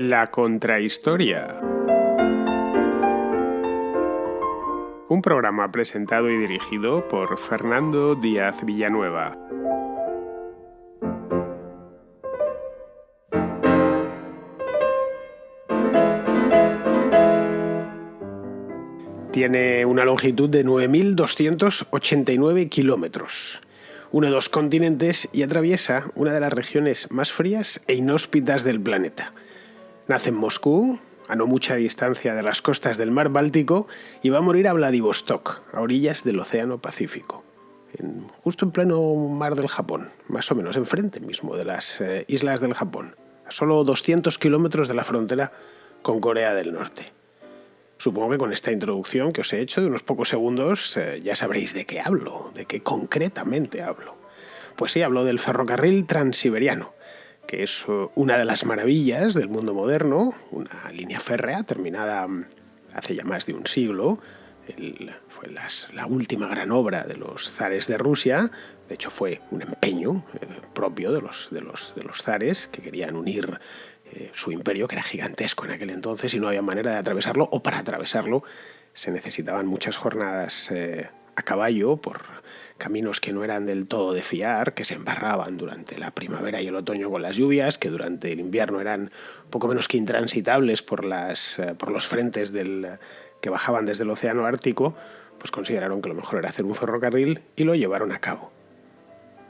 La contrahistoria. Un programa presentado y dirigido por Fernando Díaz Villanueva. Tiene una longitud de 9.289 kilómetros, une dos continentes y atraviesa una de las regiones más frías e inhóspitas del planeta. Nace en Moscú, a no mucha distancia de las costas del mar Báltico, y va a morir a Vladivostok, a orillas del Océano Pacífico, justo en pleno mar del Japón, más o menos enfrente mismo de las islas del Japón, a solo 200 kilómetros de la frontera con Corea del Norte. Supongo que con esta introducción que os he hecho de unos pocos segundos ya sabréis de qué hablo, de qué concretamente hablo. Pues sí, hablo del ferrocarril transiberiano, que es una de las maravillas del mundo moderno, una línea férrea terminada hace ya más de un siglo. Fue la última gran obra de los zares de Rusia. De hecho, fue un empeño propio de los zares que querían unir su imperio, que era gigantesco en aquel entonces, y no había manera de atravesarlo, o para atravesarlo se necesitaban muchas jornadas a caballo por caminos que no eran del todo de fiar, que se embarraban durante la primavera y el otoño con las lluvias, que durante el invierno eran poco menos que intransitables por los frentes que bajaban desde el océano Ártico. Pues consideraron que lo mejor era hacer un ferrocarril y lo llevaron a cabo.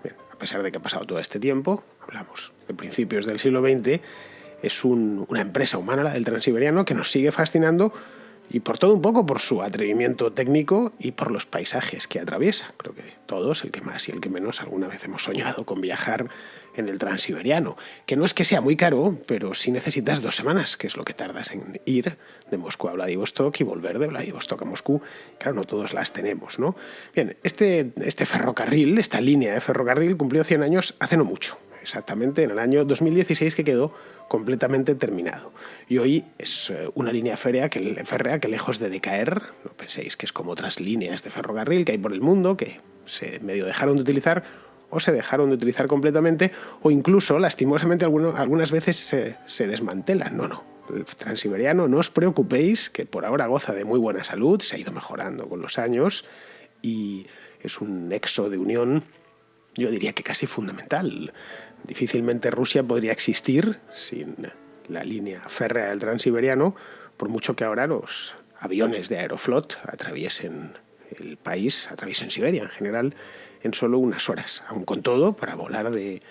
Bien, a pesar de que ha pasado todo este tiempo, hablamos de principios del siglo XX, es una empresa humana, la del Transiberiano, que nos sigue fascinando, y por todo un poco por su atrevimiento técnico y por los paisajes que atraviesa. Creo que todos, el que más y el que menos, alguna vez hemos soñado con viajar en el Transiberiano, que no es que sea muy caro, pero sí necesitas 2 semanas, que es lo que tardas en ir de Moscú a Vladivostok y volver de Vladivostok a Moscú. Claro, no todos las tenemos, ¿no? Bien, este ferrocarril, esta línea de ferrocarril, cumplió 100 años hace no mucho. Exactamente en el año 2016, que quedó completamente terminado. Y hoy es una línea férrea que lejos de decaer, no penséis que es como otras líneas de ferrocarril que hay por el mundo, que se medio dejaron de utilizar o se dejaron de utilizar completamente, o incluso, lastimosamente, algunas veces se desmantelan. No. El Transiberiano, no os preocupéis, que por ahora goza de muy buena salud, se ha ido mejorando con los años y es un nexo de unión, yo diría que casi fundamental. Difícilmente Rusia podría existir sin la línea férrea del Transiberiano, por mucho que ahora los aviones de Aeroflot atraviesen el país, atraviesen Siberia en general, en solo unas horas. Aun con todo, para volar de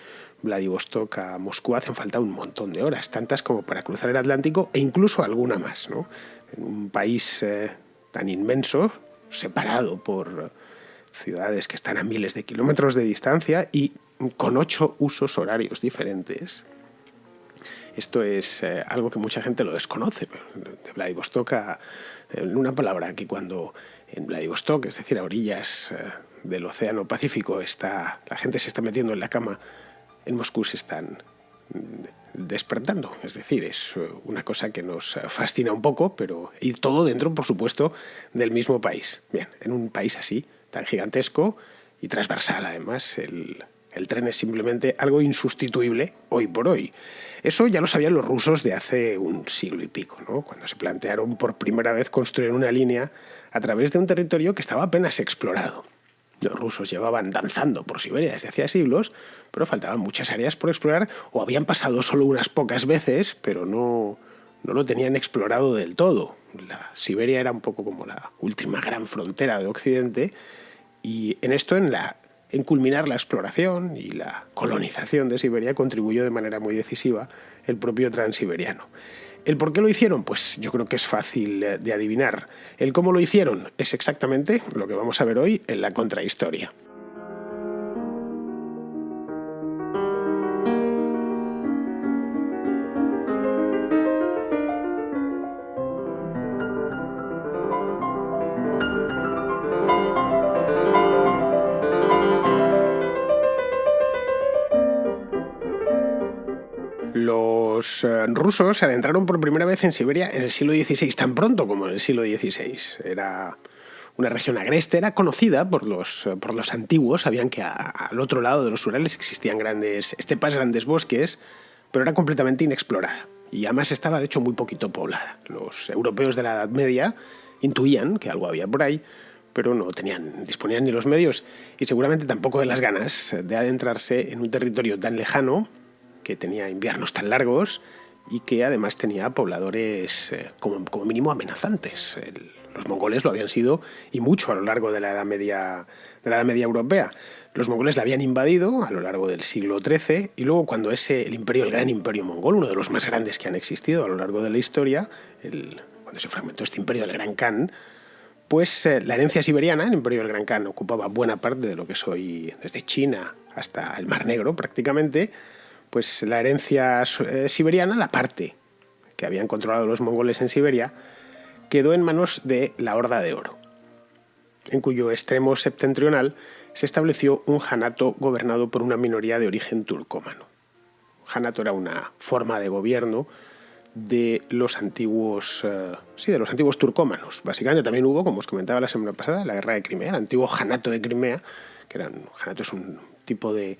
Vladivostok a Moscú hacen falta un montón de horas, tantas como para cruzar el Atlántico e incluso alguna más, ¿no? En un país tan inmenso, separado por ciudades que están a miles de kilómetros de distancia y con 8 usos horarios diferentes. Esto es algo que mucha gente lo desconoce. De Vladivostok en una palabra que cuando en Vladivostok, es decir, a orillas del Océano Pacífico, la gente se está metiendo en la cama, en Moscú se están despertando. Es decir, es una cosa que nos fascina un poco, y todo dentro, por supuesto, del mismo país. Bien, en un país así, tan gigantesco y transversal, además, el tren es simplemente algo insustituible hoy por hoy. Eso ya lo sabían los rusos de hace un siglo y pico, ¿no? Cuando se plantearon por primera vez construir una línea a través de un territorio que estaba apenas explorado. Los rusos llevaban danzando por Siberia desde hacía siglos, pero faltaban muchas áreas por explorar, o habían pasado solo unas pocas veces, pero no lo tenían explorado del todo. La Siberia era un poco como la última gran frontera de Occidente, y en culminar la exploración y la colonización de Siberia contribuyó de manera muy decisiva el propio Transiberiano. ¿El por qué lo hicieron? Pues yo creo que es fácil de adivinar. El cómo lo hicieron es exactamente lo que vamos a ver hoy en la contrahistoria. Los rusos se adentraron por primera vez en Siberia en el siglo XVI, tan pronto como en el siglo XVI. Era una región agreste, era conocida por los antiguos, sabían que al otro lado de los Urales existían grandes estepas, grandes bosques, pero era completamente inexplorada. y además estaba de hecho muy poquito poblada. Los europeos de la Edad Media intuían que algo había por ahí, pero no disponían ni los medios y seguramente tampoco de las ganas de adentrarse en un territorio tan lejano, que tenía inviernos tan largos y que además tenía pobladores como mínimo amenazantes. Los mongoles lo habían sido y mucho a lo largo de la Edad Media europea. Los mongoles la habían invadido a lo largo del siglo XIII y luego cuando el gran imperio mongol, uno de los más grandes que han existido a lo largo de la historia, cuando se fragmentó este imperio del Gran Khan, pues la herencia siberiana, el imperio del Gran Khan ocupaba buena parte de lo que es hoy, desde China hasta el Mar Negro prácticamente, pues la herencia siberiana, la parte que habían controlado los mongoles en Siberia, quedó en manos de la Horda de Oro, en cuyo extremo septentrional se estableció un janato gobernado por una minoría de origen turcómano. Janato era una forma de gobierno de los antiguos turcómanos. Básicamente también hubo, como os comentaba la semana pasada, la guerra de Crimea, el antiguo janato de Crimea, janato es un tipo de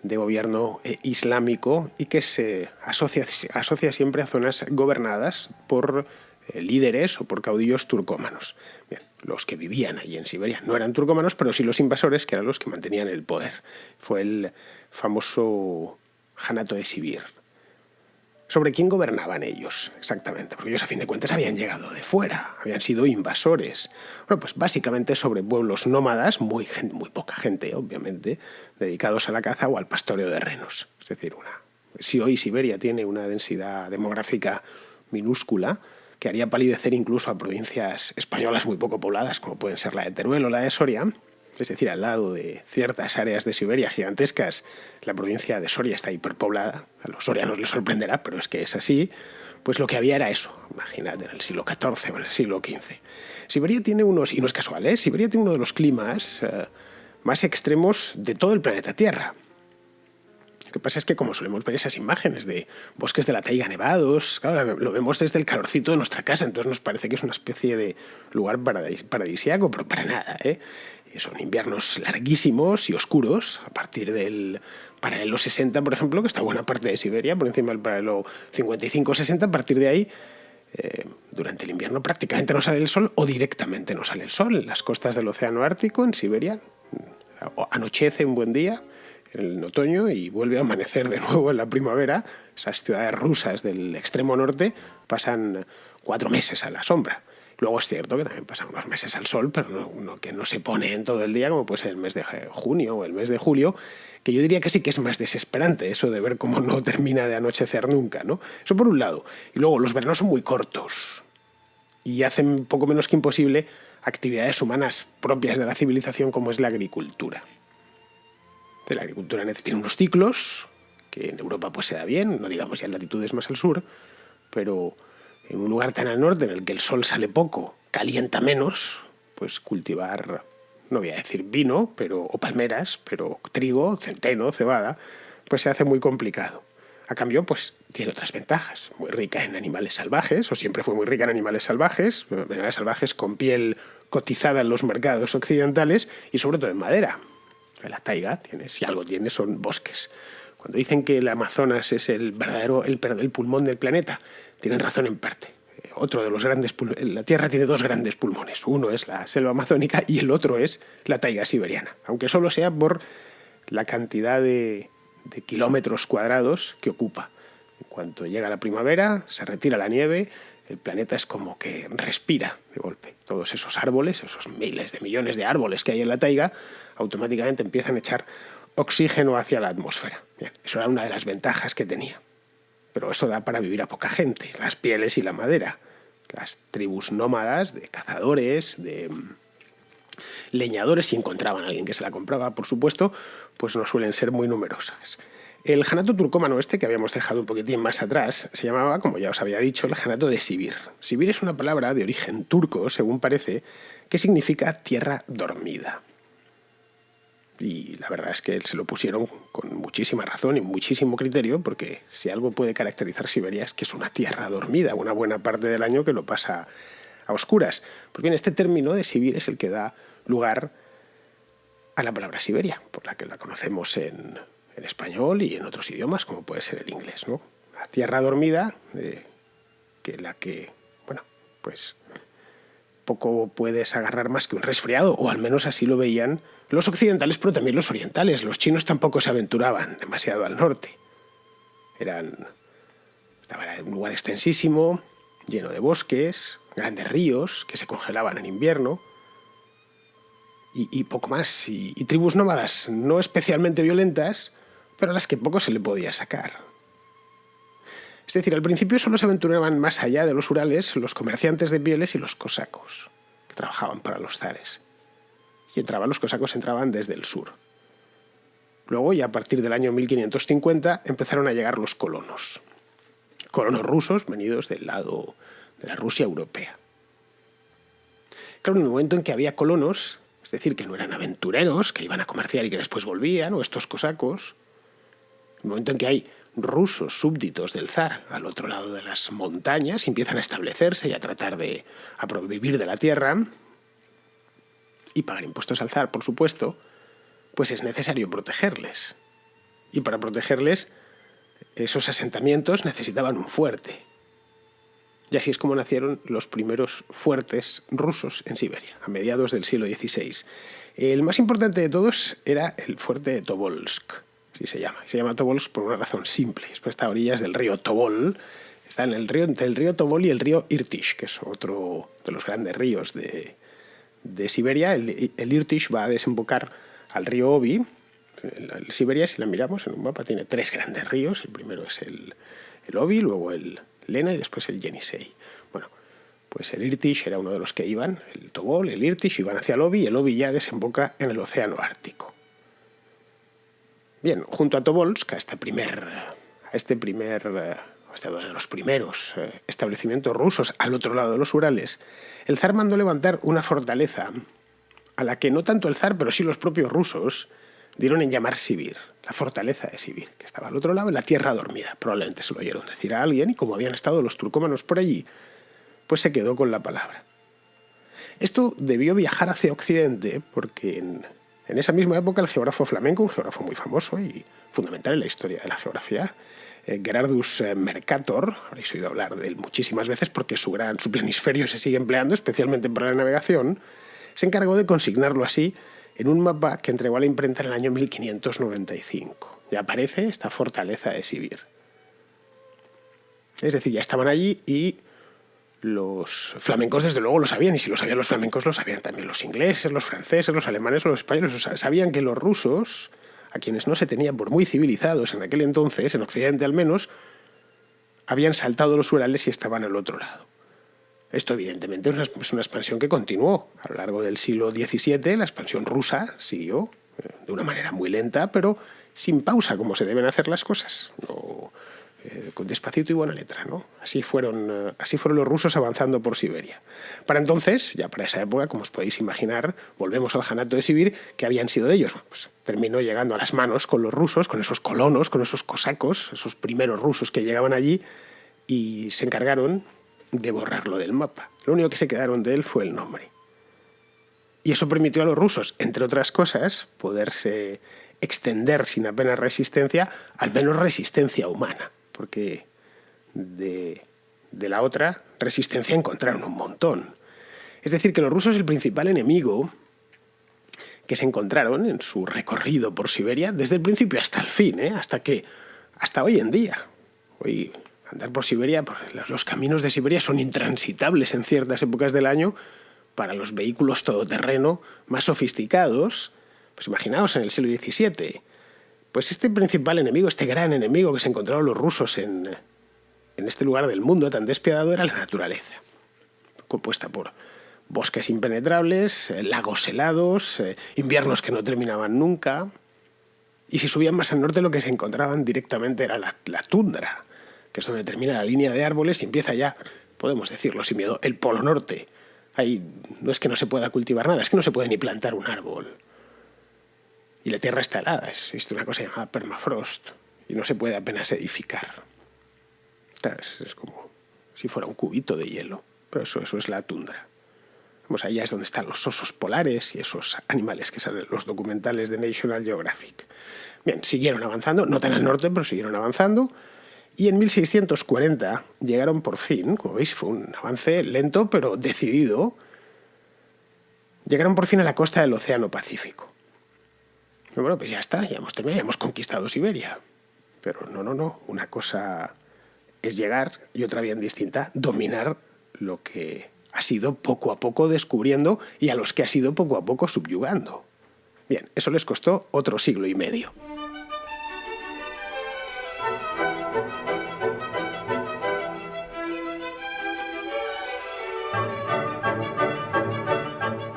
gobierno islámico y que se asocia siempre a zonas gobernadas por líderes o por caudillos turcómanos. Bien, los que vivían allí en Siberia no eran turcómanos, pero sí los invasores, que eran los que mantenían el poder. Fue el famoso janato de Sibir. ¿Sobre quién gobernaban ellos exactamente? Porque ellos a fin de cuentas habían llegado de fuera, habían sido invasores. Bueno, pues básicamente sobre pueblos nómadas, muy poca gente, obviamente, dedicados a la caza o al pastoreo de renos. Es decir, si hoy Siberia tiene una densidad demográfica minúscula, que haría palidecer incluso a provincias españolas muy poco pobladas, como pueden ser la de Teruel o la de Soria, es decir, al lado de ciertas áreas de Siberia gigantescas, la provincia de Soria está hiperpoblada, a los sorianos les sorprenderá, pero es que es así, pues lo que había era eso, imagínate, en el siglo XIV o en el siglo XV. Siberia tiene y no es casual, Siberia tiene uno de los climas más extremos de todo el planeta Tierra. Lo que pasa es que como solemos ver esas imágenes de bosques de la taiga nevados, claro, lo vemos desde el calorcito de nuestra casa, entonces nos parece que es una especie de lugar paradisíaco, pero para nada, Son inviernos larguísimos y oscuros, a partir del paralelo 60, por ejemplo, que está buena parte de Siberia, por encima del paralelo 55-60, a partir de ahí, durante el invierno prácticamente no sale el sol o directamente no sale el sol. En las costas del Océano Ártico, en Siberia, anochece un buen día en el otoño y vuelve a amanecer de nuevo en la primavera. Esas ciudades rusas del extremo norte pasan 4 meses a la sombra. Luego es cierto que también pasan unos meses al sol, pero que no se pone en todo el día, como puede ser el mes de junio o el mes de julio, que yo diría que sí que es más desesperante eso de ver cómo no termina de anochecer nunca, ¿no? Eso por un lado. Y luego los veranos son muy cortos y hacen poco menos que imposible actividades humanas propias de la civilización como es la agricultura. La agricultura tiene unos ciclos, que en Europa pues se da bien, no digamos ya en latitudes más al sur, pero en un lugar tan al norte en el que el sol sale poco, calienta menos, pues cultivar, no voy a decir vino, o palmeras, pero trigo, centeno, cebada, pues se hace muy complicado. A cambio, pues tiene otras ventajas. Muy rica en animales salvajes, o siempre fue muy rica en animales salvajes con piel cotizada en los mercados occidentales y sobre todo en madera. La taiga, si algo tiene, son bosques. Cuando dicen que el Amazonas es el pulmón del planeta, tienen razón en parte. Otro de los grandes la Tierra tiene 2 grandes pulmones. Uno es la selva amazónica y el otro es la taiga siberiana, aunque solo sea por la cantidad de kilómetros cuadrados que ocupa. En cuanto llega la primavera, se retira la nieve, el planeta es como que respira de golpe. Todos esos árboles, esos miles de millones de árboles que hay en la taiga, automáticamente empiezan a echar oxígeno hacia la atmósfera. Bien, eso era una de las ventajas que tenía. Pero eso da para vivir a poca gente, las pieles y la madera. Las tribus nómadas de cazadores, de leñadores, si encontraban a alguien que se la compraba, por supuesto, pues no suelen ser muy numerosas. El janato turcómano que habíamos dejado un poquitín más atrás, se llamaba, como ya os había dicho, el janato de Sibir. Sibir es una palabra de origen turco, según parece, que significa tierra dormida. Y la verdad es que se lo pusieron con muchísima razón y muchísimo criterio, porque si algo puede caracterizar Siberia es que es una tierra dormida, una buena parte del año que lo pasa a oscuras. Pues bien, este término de Sibir es el que da lugar a la palabra Siberia, por la que la conocemos en español y en otros idiomas, como puede ser el inglés, ¿no? a tierra dormida, que bueno, pues poco puedes agarrar más que un resfriado, o al menos así lo veían los occidentales, pero también los orientales. Los chinos tampoco se aventuraban demasiado al norte. Estaba en un lugar extensísimo, lleno de bosques, grandes ríos que se congelaban en invierno, y poco más. Y tribus nómadas no especialmente violentas, pero a las que poco se le podía sacar. Es decir, al principio solo se aventuraban más allá de los Urales los comerciantes de pieles y los cosacos, que trabajaban para los zares. Y los cosacos entraban desde el sur. Luego, ya a partir del año 1550, empezaron a llegar los colonos. Colonos rusos venidos del lado de la Rusia europea. Claro, en el momento en que había colonos, es decir, que no eran aventureros, que iban a comerciar y que después volvían, o estos cosacos, en el momento en que hay rusos súbditos del zar al otro lado de las montañas, empiezan a establecerse y a tratar de vivir de la tierra y pagar impuestos al zar, por supuesto, pues es necesario protegerles. Y para protegerles, esos asentamientos necesitaban un fuerte. Y así es como nacieron los primeros fuertes rusos en Siberia, a mediados del siglo XVI. El más importante de todos era el fuerte de Tobolsk. Así se llama. Se llama Tobolsk por una razón simple. Está a orillas del río Tobol. Está entre el río Tobol y el río Irtysh, que es otro de los grandes ríos de Siberia. El Irtysh va a desembocar al río Obi. Siberia, si la miramos en un mapa, tiene 3 grandes ríos. El primero es el Obi, luego el Lena y después el Yenisei. Bueno, pues el Irtysh era uno de los que iban, el Tobol, el Irtysh, iban hacia el Obi, y el Obi ya desemboca en el océano Ártico. Bien, junto a Tobolsk, uno de los primeros establecimientos rusos al otro lado de los Urales, el zar mandó levantar una fortaleza a la que no tanto el zar, pero sí los propios rusos dieron en llamar Sibir, la fortaleza de Sibir, que estaba al otro lado, en la tierra dormida. Probablemente se lo oyeron decir a alguien, y como habían estado los turcómanos por allí, pues se quedó con la palabra. Esto debió viajar hacia Occidente, porque en esa misma época el geógrafo flamenco, un geógrafo muy famoso y fundamental en la historia de la geografía, Gerardus Mercator, habréis oído hablar de él muchísimas veces porque su planisferio se sigue empleando, especialmente para la navegación, se encargó de consignarlo así en un mapa que entregó a la imprenta en el año 1595. Ya aparece esta fortaleza de Sibir. Es decir, ya estaban allí y los flamencos desde luego lo sabían, y si lo sabían los flamencos lo sabían también los ingleses, los franceses, los alemanes o los españoles. O sea, sabían que los rusos, a quienes no se tenían por muy civilizados en aquel entonces, en Occidente al menos, habían saltado los Urales y estaban al otro lado. Esto evidentemente es una expansión que continuó a lo largo del siglo XVII. La expansión rusa siguió de una manera muy lenta, pero sin pausa, como se deben hacer las cosas. No, con despacito y buena letra, ¿no? Así fueron los rusos avanzando por Siberia. Para entonces, ya para esa época, como os podéis imaginar, volvemos al Janato de Sibir, que habían sido de ellos. Pues terminó llegando a las manos con los rusos, con esos colonos, con esos cosacos, esos primeros rusos que llegaban allí, y se encargaron de borrarlo del mapa. Lo único que se quedaron de él fue el nombre. Y eso permitió a los rusos, entre otras cosas, poderse extender sin apenas resistencia, al menos resistencia humana, porque de la otra resistencia encontraron un montón. Es decir, que los rusos, el principal enemigo que se encontraron en su recorrido por Siberia, desde el principio hasta el fin, hasta hoy en día. Hoy andar por Siberia, los caminos de Siberia son intransitables en ciertas épocas del año para los vehículos todoterreno más sofisticados. Pues imaginaos en el siglo XVII. Pues este principal enemigo, este gran enemigo que se encontraron los rusos en este lugar del mundo tan despiadado, era la naturaleza, compuesta por bosques impenetrables, lagos helados, inviernos que no terminaban nunca. Y si subían más al norte, lo que se encontraban directamente era la tundra, que es donde termina la línea de árboles y empieza ya, podemos decirlo sin miedo, el Polo Norte. Ahí no es que no se pueda cultivar nada, es que no se puede ni plantar un árbol. Y la tierra está helada, existe una cosa llamada permafrost, y no se puede apenas edificar. Es como si fuera un cubito de hielo, pero eso es la tundra. Vamos, allá es donde están los osos polares y esos animales que salen en los documentales de National Geographic. Bien, siguieron avanzando, no tan al norte, pero siguieron avanzando, Y en 1640 llegaron por fin, como veis, fue un avance lento pero decidido, llegaron por fin a la costa del Océano Pacífico. Y bueno, pues ya está, ya hemos terminado, ya hemos conquistado Siberia. Pero no, una cosa es llegar y otra bien distinta, dominar lo que ha sido poco a poco descubriendo y a los que ha sido poco a poco subyugando. Bien, eso les costó otro siglo y medio.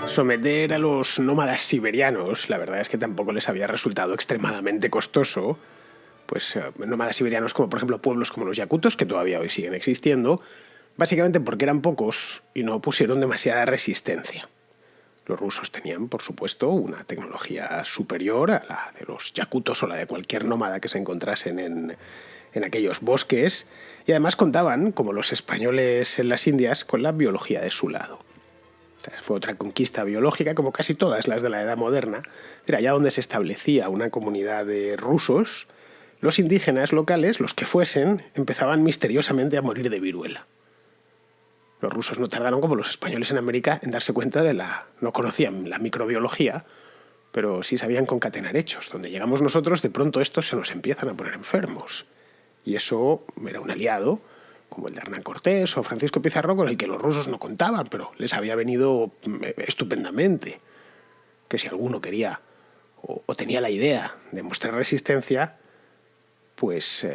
Someter a los nómadas siberianos, la verdad es que tampoco les había resultado extremadamente costoso. Pues nómadas siberianos como por ejemplo pueblos como los yakutos, que todavía hoy siguen existiendo, básicamente porque eran pocos y no pusieron demasiada resistencia. Los rusos tenían, por supuesto, una tecnología superior a la de los yakutos o la de cualquier nómada que se encontrasen en aquellos bosques, y además contaban, como los españoles en las Indias, con la biología de su lado. Fue otra conquista biológica, como casi todas las de la Edad Moderna. Era allá donde se establecía una comunidad de rusos, los indígenas locales, los que fuesen, empezaban misteriosamente a morir de viruela. Los rusos no tardaron, como los españoles en América, en darse cuenta de no conocían la microbiología, pero sí sabían concatenar hechos. Donde llegamos nosotros, de pronto estos se nos empiezan a poner enfermos. Y eso era un aliado, como el de Hernán Cortés o Francisco Pizarro, con el que los rusos no contaban, pero les había venido estupendamente. Que si alguno quería o tenía la idea de mostrar resistencia, pues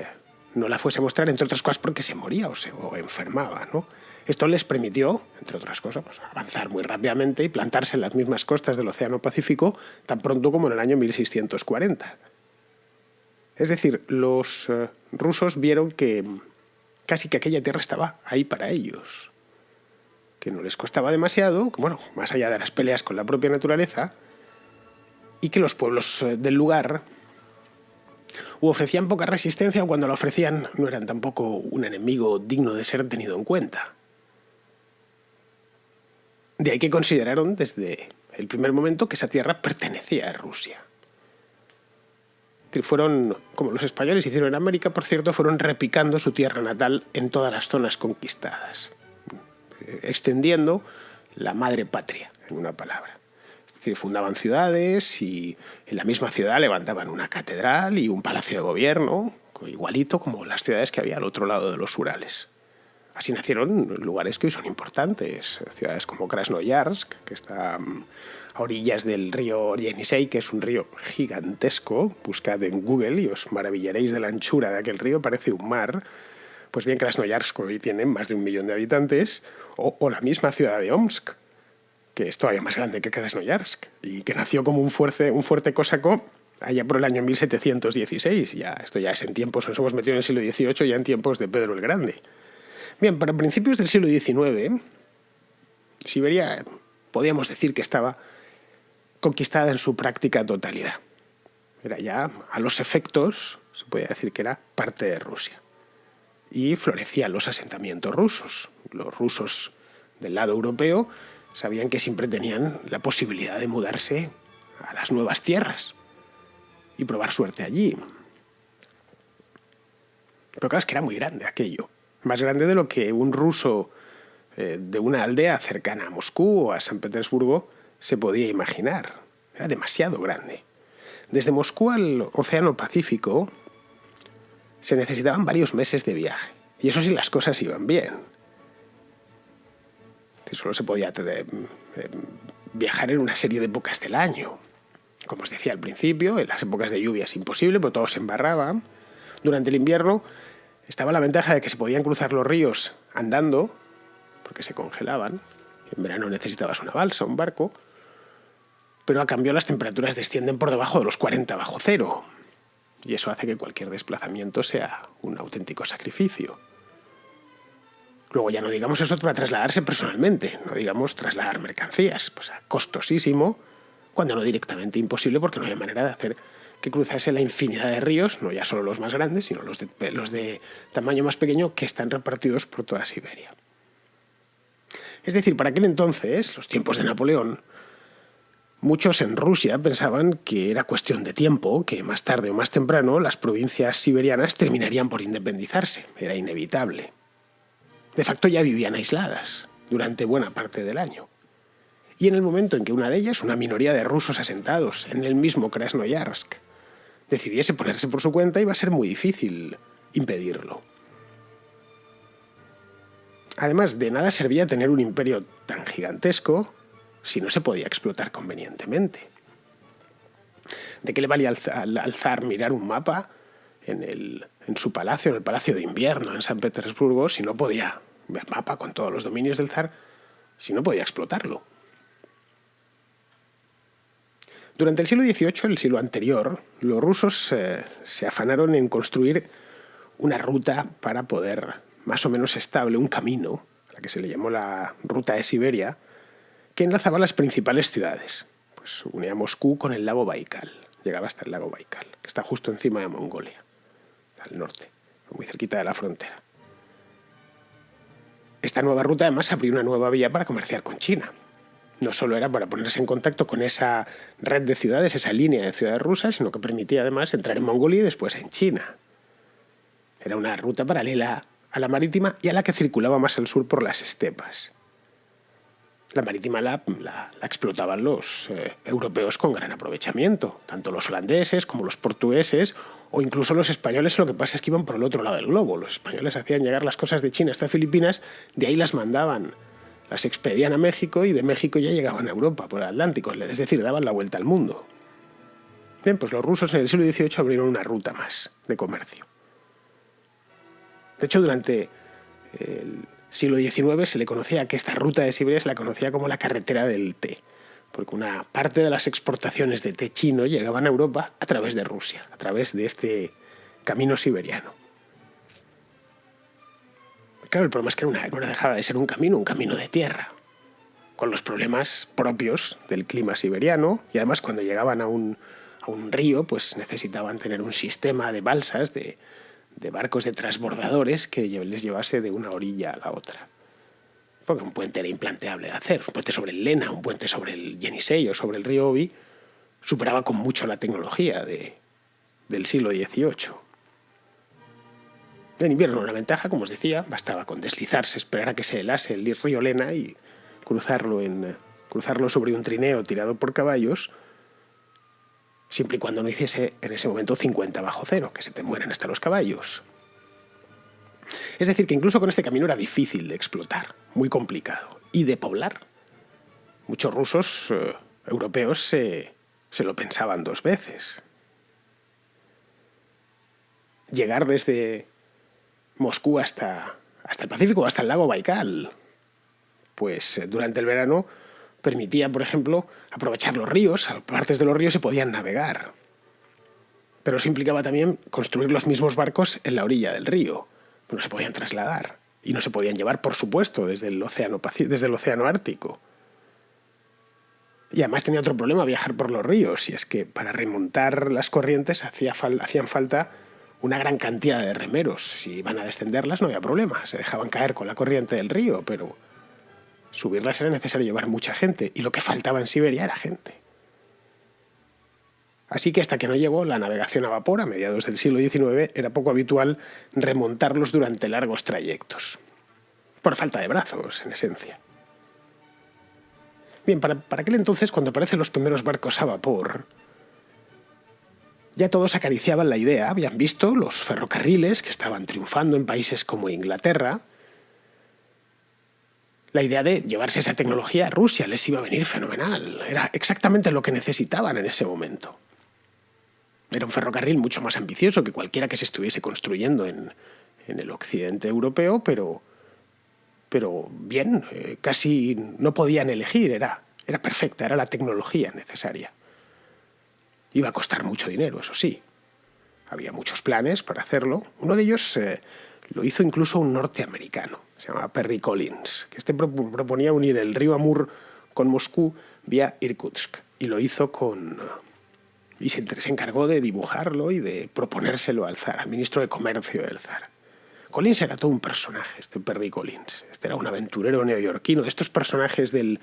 no la fuese a mostrar, entre otras cosas porque se moría o enfermaba, ¿no? Esto les permitió, entre otras cosas, pues, avanzar muy rápidamente y plantarse en las mismas costas del Océano Pacífico tan pronto como en el año 1640. Es decir, los rusos vieron que casi que aquella tierra estaba ahí para ellos, que no les costaba demasiado, que, bueno, más allá de las peleas con la propia naturaleza, y que los pueblos del lugar o ofrecían poca resistencia o cuando la ofrecían no eran tampoco un enemigo digno de ser tenido en cuenta. De ahí que consideraron desde el primer momento que esa tierra pertenecía a Rusia. Fueron, como los españoles hicieron en América, por cierto, fueron repicando su tierra natal en todas las zonas conquistadas, extendiendo la madre patria, en una palabra. Es decir, fundaban ciudades y en la misma ciudad levantaban una catedral y un palacio de gobierno, igualito como las ciudades que había al otro lado de los Urales. Así nacieron lugares que hoy son importantes, ciudades como Krasnoyarsk, que está a orillas del río Yenisei, que es un río gigantesco. Buscad en Google y os maravillaréis de la anchura de aquel río, parece un mar. Pues bien, Krasnoyarsk hoy tiene más de 1 millón de habitantes, o la misma ciudad de Omsk, que es todavía más grande que Krasnoyarsk, y que nació como un fuerte cosaco allá por el año 1716. Esto ya es en tiempos, nos hemos metido en el siglo XVIII, ya en tiempos de Pedro el Grande. Bien, para principios del siglo XIX, Siberia podíamos decir que estaba conquistada en su práctica totalidad. Era ya, a los efectos, se podía decir que era parte de Rusia. Y florecían los asentamientos rusos. Los rusos del lado europeo sabían que siempre tenían la posibilidad de mudarse a las nuevas tierras y probar suerte allí. Pero claro, es que era muy grande aquello. Más grande de lo que un ruso de una aldea cercana a Moscú o a San Petersburgo se podía imaginar. Era demasiado grande. Desde Moscú al Océano Pacífico se necesitaban varios meses de viaje. Y eso sí, las cosas iban bien. Solo se podía viajar en una serie de épocas del año. Como os decía al principio, en las épocas de lluvia es imposible, porque todo se embarraba. Durante el invierno estaba la ventaja de que se podían cruzar los ríos andando, porque se congelaban. En verano necesitabas una balsa, un barco. Pero a cambio las temperaturas descienden por debajo de los 40 bajo cero. Y eso hace que cualquier desplazamiento sea un auténtico sacrificio. Luego ya no digamos eso para trasladarse personalmente, no digamos trasladar mercancías, pues costosísimo, cuando no directamente imposible, porque no hay manera de hacer que cruzase la infinidad de ríos, no ya solo los más grandes, sino los de tamaño más pequeño que están repartidos por toda Siberia. Es decir, para aquel entonces, los tiempos de Napoleón, Muchos en Rusia pensaban que era cuestión de tiempo, que más tarde o más temprano las provincias siberianas terminarían por independizarse. Era inevitable. De facto ya vivían aisladas durante buena parte del año. Y en el momento en que una de ellas, una minoría de rusos asentados en el mismo Krasnoyarsk, decidiese ponerse por su cuenta, iba a ser muy difícil impedirlo. Además, de nada servía tener un imperio tan gigantesco si no se podía explotar convenientemente. ¿De qué le valía al zar mirar un mapa en su palacio, en el Palacio de Invierno, en San Petersburgo, si no podía ver mapa con todos los dominios del zar, si no podía explotarlo? Durante el siglo XVIII, el siglo anterior, los rusos se afanaron en construir una ruta para poder, más o menos estable, un camino, a la que se le llamó la Ruta de Siberia, que enlazaba las principales ciudades. Pues unía Moscú con el lago Baikal, llegaba hasta el lago Baikal, que está justo encima de Mongolia, al norte, muy cerquita de la frontera. Esta nueva ruta además abrió una nueva vía para comerciar con China. No solo era para ponerse en contacto con esa red de ciudades, esa línea de ciudades rusas, sino que permitía además entrar en Mongolia y después en China. Era una ruta paralela a la marítima y a la que circulaba más al sur por las estepas. La marítima la explotaban los europeos con gran aprovechamiento, tanto los holandeses como los portugueses o incluso los españoles. Lo que pasa es que iban por el otro lado del globo. Los españoles hacían llegar las cosas de China hasta Filipinas, de ahí las mandaban, las expedían a México y de México ya llegaban a Europa por el Atlántico, es decir, daban la vuelta al mundo. Bien, pues los rusos en el siglo XVIII abrieron una ruta más de comercio. De hecho, durante el siglo XIX se le conocía que esta ruta de Siberia se la conocía como la carretera del té, porque una parte de las exportaciones de té chino llegaban a Europa a través de Rusia, a través de este camino siberiano. Claro, el problema es que no dejaba de ser un camino de tierra, con los problemas propios del clima siberiano, y además cuando llegaban a un río, pues necesitaban tener un sistema de balsas, de barcos de transbordadores que les llevase de una orilla a la otra. Porque un puente era implanteable de hacer. Un puente sobre el Lena, un puente sobre el Yenisei o sobre el río Obi superaba con mucho la tecnología del siglo XVIII. En invierno una ventaja, como os decía, bastaba con deslizarse, esperar a que se helase el río Lena y cruzarlo sobre un trineo tirado por caballos, siempre y cuando no hiciese en ese momento 50 bajo cero, que se te mueren hasta los caballos. Es decir, que incluso con este camino era difícil de explotar, muy complicado, y de poblar. Muchos rusos europeos se lo pensaban dos veces. Llegar desde Moscú hasta el Pacífico, hasta el lago Baikal, pues durante el verano permitía, por ejemplo, aprovechar los ríos, a partes de los ríos se podían navegar. Pero eso implicaba también construir los mismos barcos en la orilla del río. No se podían trasladar y no se podían llevar, por supuesto, desde el océano Ártico. Y además tenía otro problema viajar por los ríos, y es que para remontar las corrientes hacían falta una gran cantidad de remeros. Si iban a descenderlas no había problema, se dejaban caer con la corriente del río, pero subirlas era necesario llevar mucha gente, y lo que faltaba en Siberia era gente. Así que hasta que no llegó la navegación a vapor a mediados del siglo XIX, era poco habitual remontarlos durante largos trayectos. Por falta de brazos, en esencia. Bien, para aquel entonces, cuando aparecen los primeros barcos a vapor, ya todos acariciaban la idea, habían visto los ferrocarriles que estaban triunfando en países como Inglaterra. La idea de llevarse esa tecnología a Rusia les iba a venir fenomenal. Era exactamente lo que necesitaban en ese momento. Era un ferrocarril mucho más ambicioso que cualquiera que se estuviese construyendo en el occidente europeo, pero bien, casi no podían elegir, era perfecta, era la tecnología necesaria. Iba a costar mucho dinero, eso sí. Había muchos planes para hacerlo. Uno de ellos lo hizo incluso un norteamericano, se llamaba Perry Collins, que proponía unir el río Amur con Moscú vía Irkutsk, y lo hizo y se encargó de dibujarlo y de proponérselo al zar, al ministro de Comercio del zar. Collins era todo un personaje, este Perry Collins. Este era un aventurero neoyorquino, de estos personajes del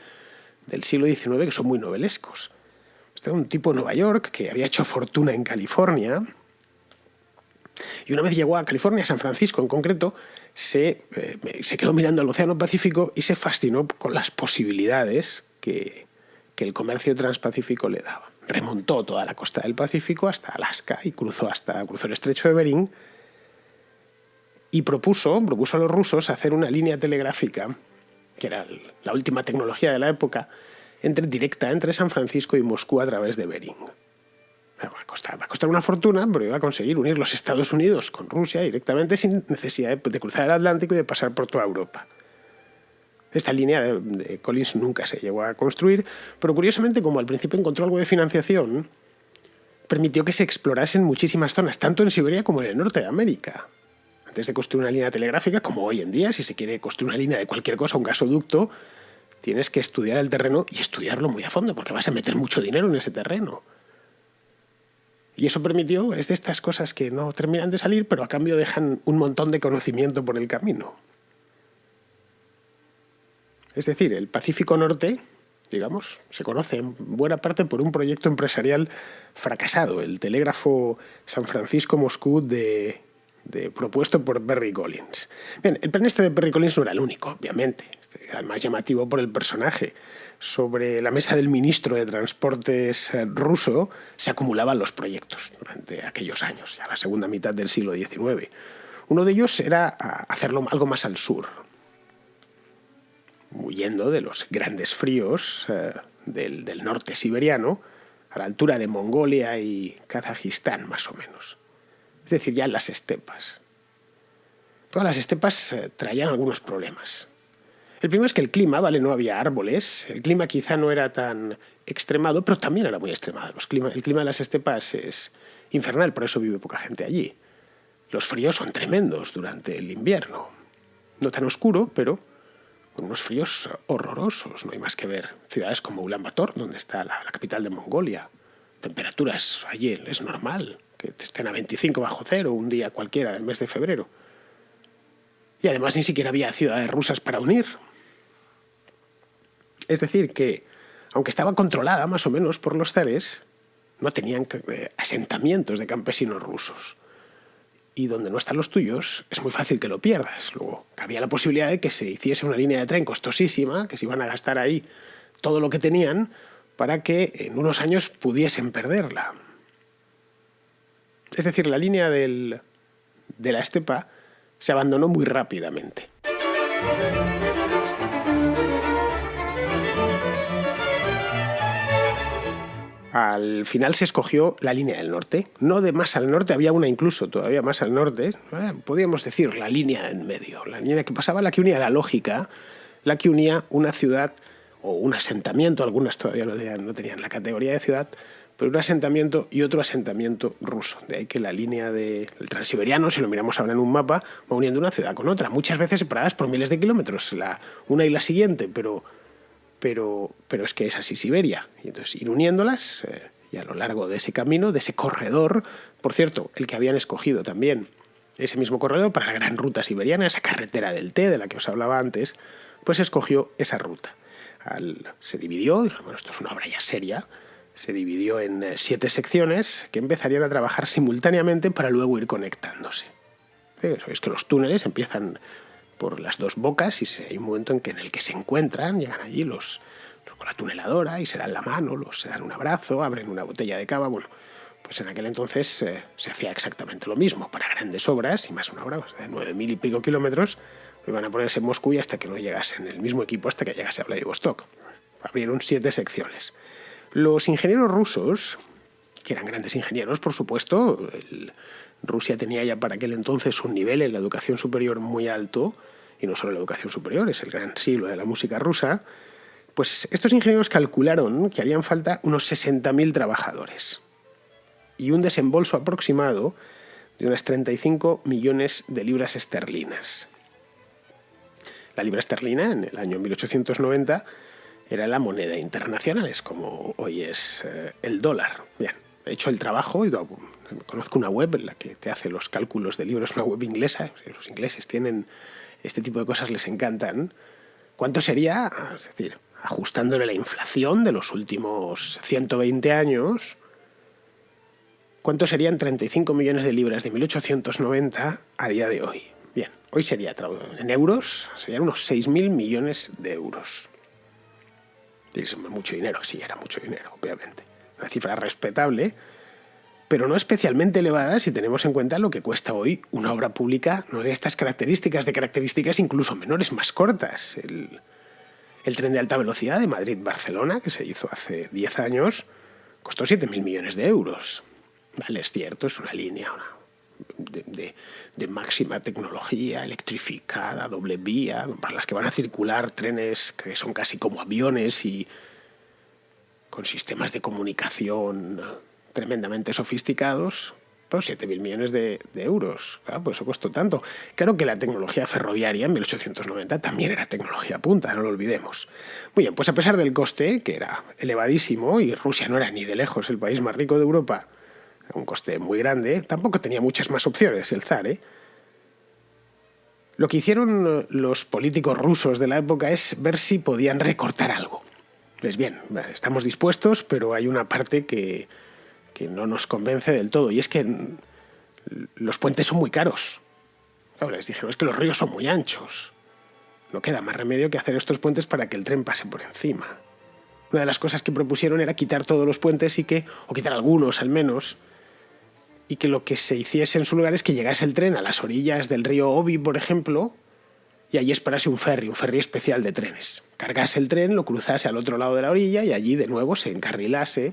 siglo XIX que son muy novelescos. Este era un tipo de Nueva York que había hecho fortuna en California. Y una vez llegó a California, a San Francisco en concreto, se quedó mirando al Océano Pacífico y se fascinó con las posibilidades que el comercio transpacífico le daba. Remontó toda la costa del Pacífico hasta Alaska y cruzó el estrecho de Bering y propuso a los rusos hacer una línea telegráfica, que era la última tecnología de la época, directa entre San Francisco y Moscú a través de Bering. Va a costar una fortuna, pero iba a conseguir unir los Estados Unidos con Rusia directamente sin necesidad de cruzar el Atlántico y de pasar por toda Europa. Esta línea de Collins nunca se llegó a construir, pero curiosamente, como al principio encontró algo de financiación, permitió que se explorasen muchísimas zonas, tanto en Siberia como en el norte de América. Antes de construir una línea telegráfica, como hoy en día, si se quiere construir una línea de cualquier cosa, un gasoducto, tienes que estudiar el terreno y estudiarlo muy a fondo, porque vas a meter mucho dinero en ese terreno. Y eso permitió, es de estas cosas que no terminan de salir, pero a cambio dejan un montón de conocimiento por el camino. Es decir, el Pacífico Norte, digamos, se conoce en buena parte por un proyecto empresarial fracasado, el telégrafo San Francisco-Moscú propuesto por Perry Collins. Bien, el plan este de Perry Collins no era el único, obviamente. Además llamativo por el personaje. Sobre la mesa del ministro de Transportes ruso se acumulaban los proyectos durante aquellos años, ya la segunda mitad del siglo XIX. Uno de ellos era hacerlo algo más al sur, huyendo de los grandes fríos del norte siberiano, a la altura de Mongolia y Kazajistán, más o menos. Es decir, ya en las estepas. Todas las estepas traían algunos problemas. El primero es que el clima, ¿vale? No había árboles, el clima quizá no era tan extremado, pero también era muy extremado. El clima de las estepas es infernal, por eso vive poca gente allí. Los fríos son tremendos durante el invierno. No tan oscuro, pero con unos fríos horrorosos. No hay más que ver ciudades como Ulan Bator, donde está la capital de Mongolia. Temperaturas allí es normal que estén a 25 bajo cero un día cualquiera del mes de febrero. Y además ni siquiera había ciudades rusas para unir. Es decir, que aunque estaba controlada más o menos por los zares, no tenían asentamientos de campesinos rusos. Y donde no están los tuyos, es muy fácil que lo pierdas. Luego, había la posibilidad de que se hiciese una línea de tren costosísima, que se iban a gastar ahí todo lo que tenían, para que en unos años pudiesen perderla. Es decir, la línea de la estepa se abandonó muy rápidamente. Al final se escogió la línea del norte. No de más al norte, había una incluso todavía más al norte. Podríamos decir la línea en medio. La línea que pasaba, la que unía la lógica, la que unía una ciudad o un asentamiento, algunas todavía no tenían la categoría de ciudad, pero un asentamiento y otro asentamiento ruso. De ahí que la línea del transiberiano, si lo miramos ahora en un mapa, va uniendo una ciudad con otra, muchas veces separadas por miles de kilómetros, una y la siguiente, pero es que es así Siberia. Y entonces ir uniéndolas y a lo largo de ese camino, de ese corredor, por cierto, el que habían escogido también, ese mismo corredor para la gran ruta siberiana, esa carretera del té de la que os hablaba antes, pues escogió esa ruta. Se dividió, dijeron, bueno, esto es una obra ya seria, se dividió en 7 secciones que empezarían a trabajar simultáneamente para luego ir conectándose. Es que los túneles empiezan por las dos bocas y hay un momento en el que se encuentran, llegan allí los con la tuneladora y se dan la mano, se dan un abrazo, abren una botella de cava. Bueno, pues en aquel entonces se hacía exactamente lo mismo para grandes obras, y más una obra de 9.000 y pico kilómetros, iban a ponerse en Moscú y hasta que no llegasen el mismo equipo, hasta que llegase a Vladivostok. Abrieron 7 secciones. Los ingenieros rusos, que eran grandes ingenieros, por supuesto, Rusia tenía ya para aquel entonces un nivel en la educación superior muy alto, y no solo la educación superior, es el gran siglo de la música rusa. Pues estos ingenieros calcularon que harían falta unos 60.000 trabajadores y un desembolso aproximado de unas 35 millones de libras esterlinas. La libra esterlina en el año 1890 era la moneda internacional, es como hoy es el dólar. Bien, he hecho el trabajo, conozco una web en la que te hace los cálculos de libros, una web inglesa, los ingleses tienen este tipo de cosas, les encantan. ¿Cuánto sería? Es decir, ajustándole la inflación de los últimos 120 años, ¿cuánto serían 35 millones de libras de 1890 a día de hoy? Bien, hoy sería, en euros, serían unos 6.000 millones de euros. Es mucho dinero, sí, era mucho dinero, obviamente. Una cifra respetable, pero no especialmente elevada si tenemos en cuenta lo que cuesta hoy una obra pública, no de estas características, de características incluso menores, más cortas. El tren de alta velocidad de Madrid-Barcelona, que se hizo hace 10 años, costó 7.000 millones de euros. Vale, es cierto, es una línea de máxima tecnología, electrificada, doble vía, para las que van a circular trenes que son casi como aviones y con sistemas de comunicación tremendamente sofisticados, pues 7.000 millones de euros. Claro, pues eso costó tanto. Claro que la tecnología ferroviaria en 1890 también era tecnología punta, no lo olvidemos. Muy bien, pues a pesar del coste, que era elevadísimo, y Rusia no era ni de lejos el país más rico de Europa, un coste muy grande, tampoco tenía muchas más opciones el zar, ¿eh? Lo que hicieron los políticos rusos de la época es ver si podían recortar algo. Pues bien, estamos dispuestos, pero hay una parte que no nos convence del todo, y es que los puentes son muy caros. Claro, les dijeron, es que los ríos son muy anchos. No queda más remedio que hacer estos puentes para que el tren pase por encima. Una de las cosas que propusieron era quitar todos los puentes o quitar algunos al menos, y que lo que se hiciese en su lugar es que llegase el tren a las orillas del río Obi, por ejemplo, y allí esperase un ferry especial de trenes. Cargase el tren, lo cruzase al otro lado de la orilla y allí de nuevo se encarrilase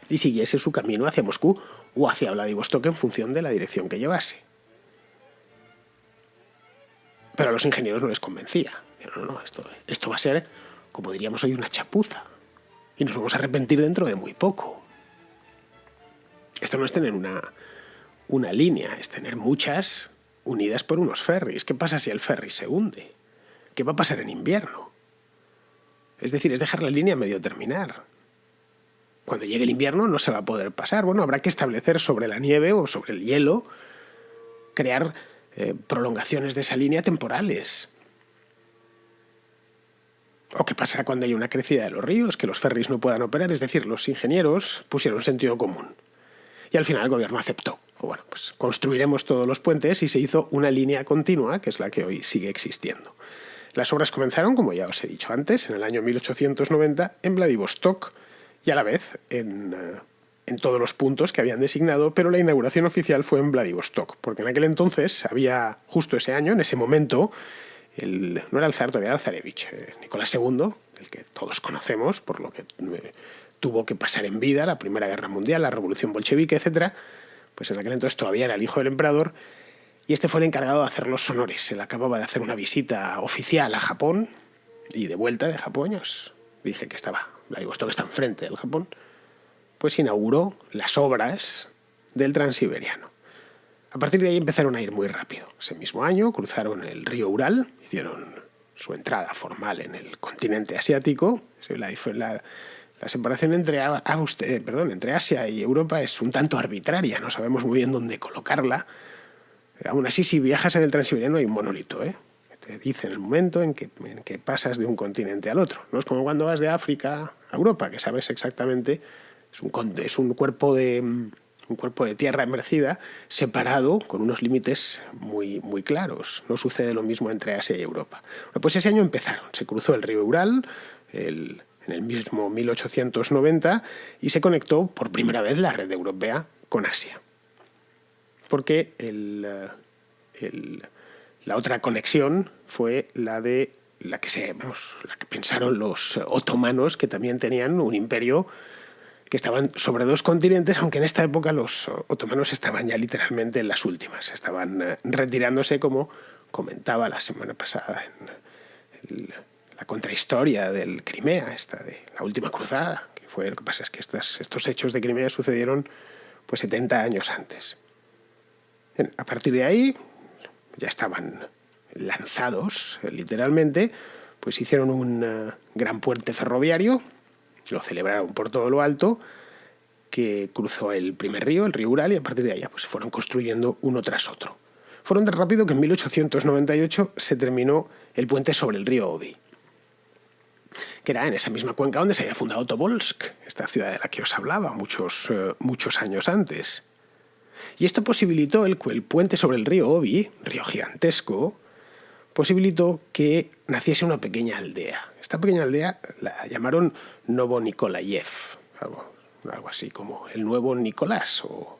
y siguiese su camino hacia Moscú o hacia Vladivostok en función de la dirección que llevase. Pero a los ingenieros no les convencía. Pero no, esto va a ser, como diríamos hoy, una chapuza. Y nos vamos a arrepentir dentro de muy poco. Esto no es tener una línea, es tener muchas unidas por unos ferries. ¿Qué pasa si el ferry se hunde? ¿Qué va a pasar en invierno? Es decir, es dejar la línea a medio terminar. Cuando llegue el invierno no se va a poder pasar. Bueno, habrá que establecer sobre la nieve o sobre el hielo, crear prolongaciones de esa línea temporales. ¿O qué pasará cuando haya una crecida de los ríos, que los ferries no puedan operar? Es decir, los ingenieros pusieron sentido común. Y al final el gobierno aceptó. Bueno, pues construiremos todos los puentes y se hizo una línea continua, que es la que hoy sigue existiendo. Las obras comenzaron, como ya os he dicho antes, en el año 1890 en Vladivostok y a la vez en todos los puntos que habían designado, pero la inauguración oficial fue en Vladivostok, porque en aquel entonces había, justo ese año, en ese momento, no era el zar todavía, era el zarevich, Nicolás II, el que todos conocemos, por lo que tuvo que pasar en vida la Primera Guerra Mundial, la Revolución Bolchevique, etc. Pues en aquel entonces todavía era el hijo del emperador, y este fue el encargado de hacer los honores. Él acababa de hacer una visita oficial a Japón, y de vuelta de Japón, os dije que Vladivostok está enfrente del Japón, pues inauguró las obras del Transiberiano. A partir de ahí empezaron a ir muy rápido. Ese mismo año cruzaron el río Ural, hicieron su entrada formal en el continente asiático. La separación entre Asia y Europa es un tanto arbitraria, no sabemos muy bien dónde colocarla. Aún así, si viajas en el Transiberiano hay un monolito, que te dice en el momento en que pasas de un continente al otro. No es como cuando vas de África a Europa, que sabes exactamente, es un cuerpo de tierra emergida separado con unos límites muy, muy claros. No sucede lo mismo entre Asia y Europa. Bueno, pues ese año empezaron. Se cruzó el río Ural en el mismo 1890 y se conectó por primera vez la red europea con Asia. Porque la otra conexión fue la que pensaron los otomanos, que también tenían un imperio que estaban sobre dos continentes, aunque en esta época los otomanos estaban ya literalmente en las últimas. Estaban retirándose, como comentaba la semana pasada en la contrahistoria del Crimea, de la última cruzada. Lo que pasa es que estos hechos de Crimea sucedieron pues 70 años antes. Bien, a partir de ahí ya estaban lanzados, literalmente, pues hicieron un gran puente ferroviario, lo celebraron por todo lo alto, que cruzó el primer río, el río Ural, y a partir de allá pues fueron construyendo uno tras otro. Fueron tan rápido que en 1898 se terminó el puente sobre el río Obi. que era en esa misma cuenca donde se había fundado Tobolsk, esta ciudad de la que os hablaba muchos años antes. Y esto posibilitó el puente sobre el río Obi, río gigantesco, posibilitó que naciese una pequeña aldea. Esta pequeña aldea la llamaron Novonikolayev, algo así como el nuevo Nicolás o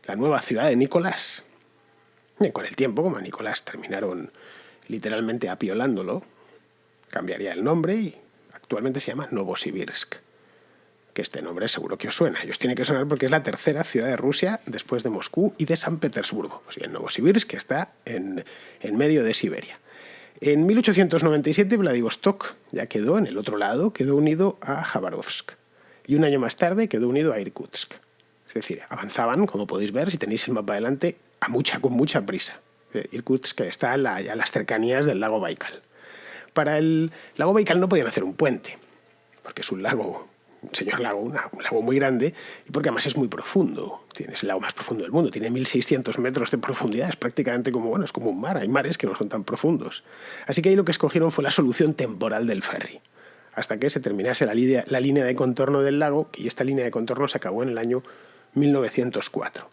la nueva ciudad de Nicolás. Y con el tiempo, como a Nicolás terminaron literalmente apiolándolo, cambiaría el nombre y actualmente se llama Novosibirsk. Que este nombre seguro que os suena. Y os tiene que sonar porque es la tercera ciudad de Rusia después de Moscú y de San Petersburgo. Pues bien, Novosibirsk, que está en medio de Siberia. En 1897 Vladivostok ya quedó en el otro lado, quedó unido a Khabarovsk. Y un año más tarde quedó unido a Irkutsk. Es decir, avanzaban, como podéis ver, si tenéis el mapa delante, con mucha prisa. Irkutsk está en las cercanías del lago Baikal. Para el lago Baikal no podían hacer un puente, porque es un señor lago, un lago muy grande, y porque además es muy profundo. Es el lago más profundo del mundo, tiene 1.600 metros de profundidad, es prácticamente es como un mar, hay mares que no son tan profundos. Así que ahí lo que escogieron fue la solución temporal del ferry, hasta que se terminase la línea de contorno del lago, y esta línea de contorno se acabó en el año 1904.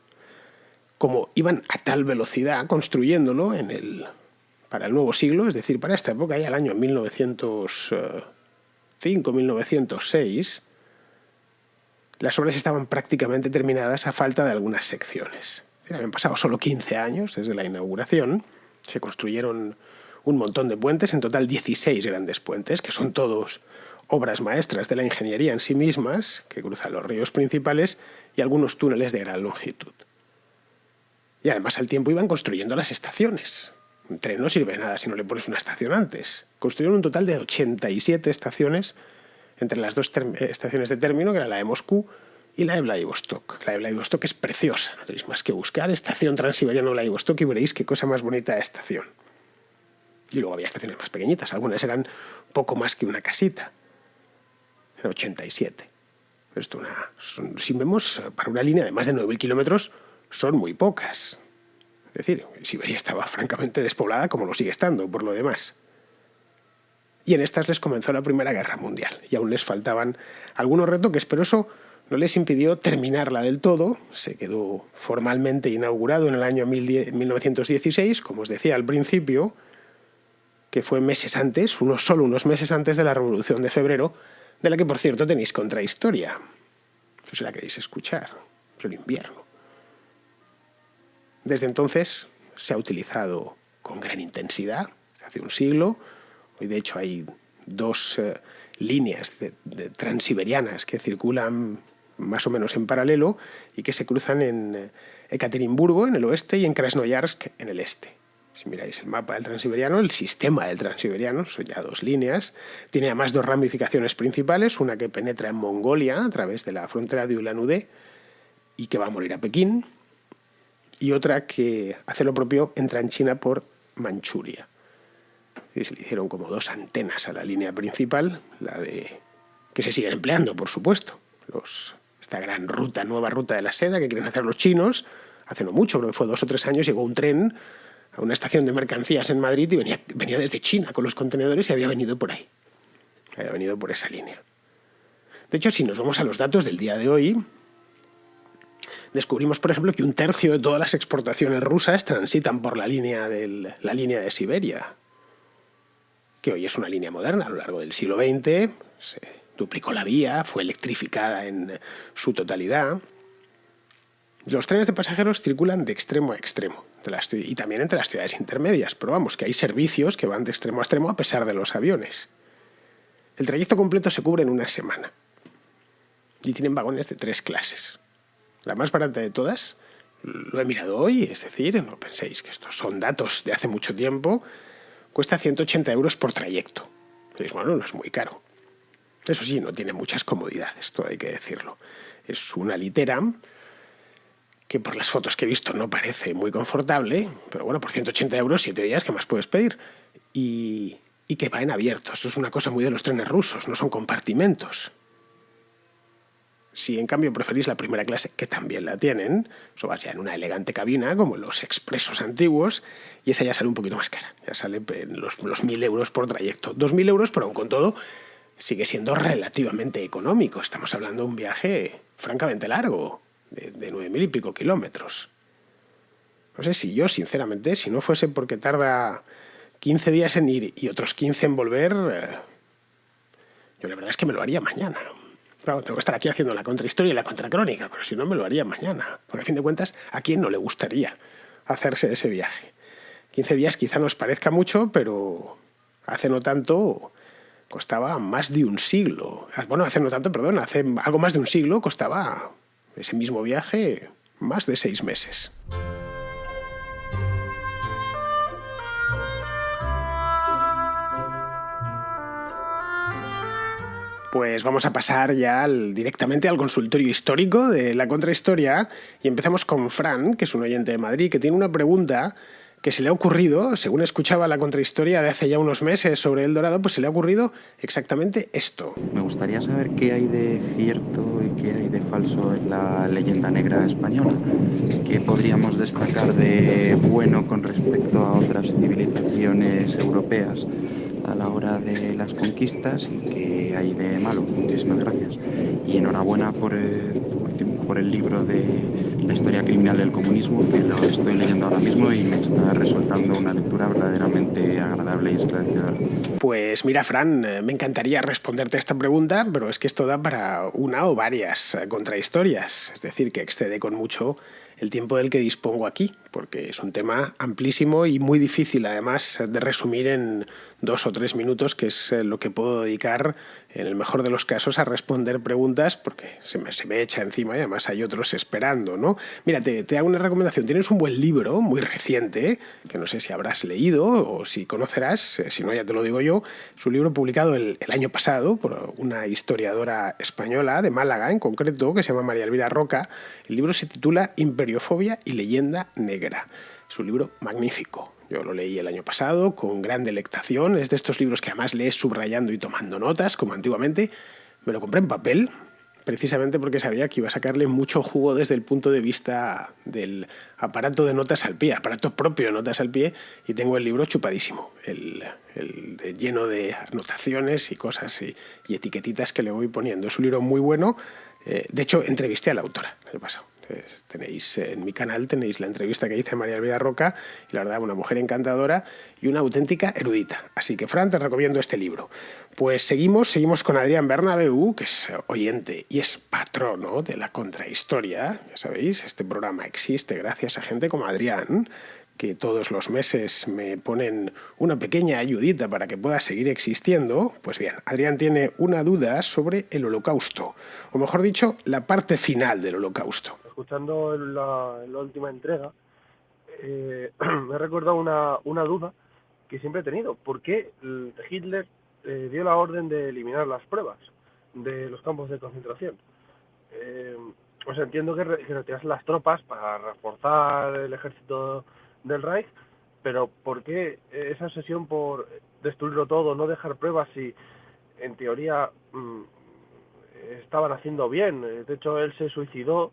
Como iban a tal velocidad construyéndolo para el nuevo siglo, es decir, para esta época, ya el año 1905, 1906, las obras estaban prácticamente terminadas a falta de algunas secciones. Habían pasado solo 15 años desde la inauguración, se construyeron un montón de puentes, en total 16 grandes puentes, que son todos obras maestras de la ingeniería en sí mismas, que cruzan los ríos principales, y algunos túneles de gran longitud. Y además al tiempo iban construyendo las estaciones. Un tren no sirve de nada si no le pones una estación antes. Construyeron un total de 87 estaciones entre las dos estaciones de término, que era la de Moscú y la de Vladivostok. La de Vladivostok es preciosa, no tenéis más que buscar Estación Transiberiana Vladivostok y veréis qué cosa más bonita de estación. Y luego había estaciones más pequeñitas, algunas eran poco más que una casita. En 87. Si vemos, para una línea de más de 9.000 kilómetros, son muy pocas. Es decir, Siberia estaba francamente despoblada, como lo sigue estando, por lo demás. Y en estas les comenzó la Primera Guerra Mundial, y aún les faltaban algunos retoques, pero eso no les impidió terminarla del todo. Se quedó formalmente inaugurado en el año 1916, como os decía al principio, que fue solo unos meses antes de la Revolución de Febrero, de la que, por cierto, tenéis contrahistoria. Si la queréis escuchar, el invierno. Desde entonces se ha utilizado con gran intensidad, hace un siglo. Hoy, de hecho, hay dos líneas de transiberianas que circulan más o menos en paralelo y que se cruzan en Ekaterimburgo, en el oeste, y en Krasnoyarsk, en el este. Si miráis el mapa del transiberiano, el sistema del transiberiano, son ya dos líneas. Tiene además dos ramificaciones principales, una que penetra en Mongolia a través de la frontera de Ulan-Ude y que va a morir a Pekín, y otra que hace lo propio, entra en China por Manchuria. Y se le hicieron como dos antenas a la línea principal, que se siguen empleando, por supuesto. Esta nueva ruta de la seda que quieren hacer los chinos. Hace no mucho, creo que fue 2 o 3 años, llegó un tren a una estación de mercancías en Madrid y venía desde China con los contenedores y había venido por ahí. Había venido por esa línea. De hecho, si nos vamos a los datos del día de hoy, descubrimos, por ejemplo, que 1/3 de todas las exportaciones rusas transitan por la línea de Siberia, que hoy es una línea moderna. A lo largo del siglo XX se duplicó la vía, fue electrificada en su totalidad. Los trenes de pasajeros circulan de extremo a extremo, y también entre las ciudades intermedias, pero vamos, que hay servicios que van de extremo a extremo a pesar de los aviones. El trayecto completo se cubre en una semana y tienen vagones de 3 clases. La más barata de todas, lo he mirado hoy, es decir, no penséis que estos son datos de hace mucho tiempo, cuesta 180 euros por trayecto. Diréis, bueno, no es muy caro. Eso sí, no tiene muchas comodidades, todo hay que decirlo. Es una litera que por las fotos que he visto no parece muy confortable, pero bueno, por 180 euros, 7 días, ¿qué más puedes pedir? Y que va en abierto. Eso es una cosa muy de los trenes rusos, no son compartimentos. Si en cambio preferís la primera clase, que también la tienen, eso va ya en una elegante cabina, como los expresos antiguos, y esa ya sale un poquito más cara. Ya sale en los 1.000 euros por trayecto. 2.000 euros, pero aún con todo, sigue siendo relativamente económico. Estamos hablando de un viaje francamente largo, de 9.000 y pico kilómetros. No sé si yo, sinceramente, si no fuese porque tarda 15 días en ir y otros 15 en volver, yo la verdad es que me lo haría mañana. Claro, tengo que estar aquí haciendo la contrahistoria y la contracrónica, pero si no me lo haría mañana. Porque a fin de cuentas, ¿a quién no le gustaría hacerse ese viaje? 15 días quizá nos parezca mucho, pero hace no tanto costaba más de un siglo. Bueno, hace no tanto, perdón, hace algo más de un siglo costaba ese mismo viaje más de 6 meses. Pues vamos a pasar ya directamente al consultorio histórico de la contrahistoria y empezamos con Fran, que es un oyente de Madrid, que tiene una pregunta que se le ha ocurrido, según escuchaba la contrahistoria de hace ya unos meses sobre El Dorado, pues se le ha ocurrido exactamente esto. Me gustaría saber qué hay de cierto y qué hay de falso en la leyenda negra española. ¿Qué podríamos destacar de bueno con respecto a otras civilizaciones europeas a la hora de las conquistas y qué hay de malo? Muchísimas gracias. Y enhorabuena por el libro de la historia criminal del comunismo, que lo estoy leyendo ahora mismo y me está resultando una lectura verdaderamente agradable y esclarecedora. Pues mira, Fran, me encantaría responderte a esta pregunta, pero es que esto da para una o varias contrahistorias, es decir, que excede con mucho el tiempo del que dispongo aquí, porque es un tema amplísimo y muy difícil, además, de resumir en 2 o 3 minutos, que es lo que puedo dedicar, en el mejor de los casos, a responder preguntas, porque se me echa encima y además hay otros esperando, ¿no? Mira, te hago una recomendación. Tienes un buen libro, muy reciente, que no sé si habrás leído o si conocerás, si no ya te lo digo yo. Es un libro publicado el año pasado por una historiadora española, de Málaga en concreto, que se llama María Elvira Roca. El libro se titula Imperiofobia y leyenda negra. Es un libro magnífico. Yo lo leí el año pasado con gran delectación. Es de estos libros que además lees subrayando y tomando notas, como antiguamente. Me lo compré en papel, precisamente porque sabía que iba a sacarle mucho jugo desde el punto de vista del aparato de notas al pie, aparato propio de notas al pie, y tengo el libro chupadísimo, lleno de anotaciones y cosas y etiquetitas que le voy poniendo. Es un libro muy bueno. De hecho, entrevisté a la autora el año pasado. Tenéis en mi canal tenéis la entrevista que hice a María Elvira Roca, y la verdad, una mujer encantadora y una auténtica erudita. Así que, Fran, te recomiendo este libro. Pues seguimos con Adrián Bernabeu, que es oyente y es patrono de la contrahistoria. Ya sabéis, este programa existe gracias a gente como Adrián, que todos los meses me ponen una pequeña ayudita para que pueda seguir existiendo. Pues bien, Adrián tiene una duda sobre el Holocausto, o mejor dicho, la parte final del Holocausto. Escuchando la última entrega, me ha recordado una duda que siempre he tenido. ¿Por qué Hitler dio la orden de eliminar las pruebas de los campos de concentración? O sea, entiendo que retirase las tropas para reforzar el ejército del Reich, pero ¿por qué esa obsesión por destruirlo todo, no dejar pruebas si en teoría estaban haciendo bien? De hecho, él se suicidó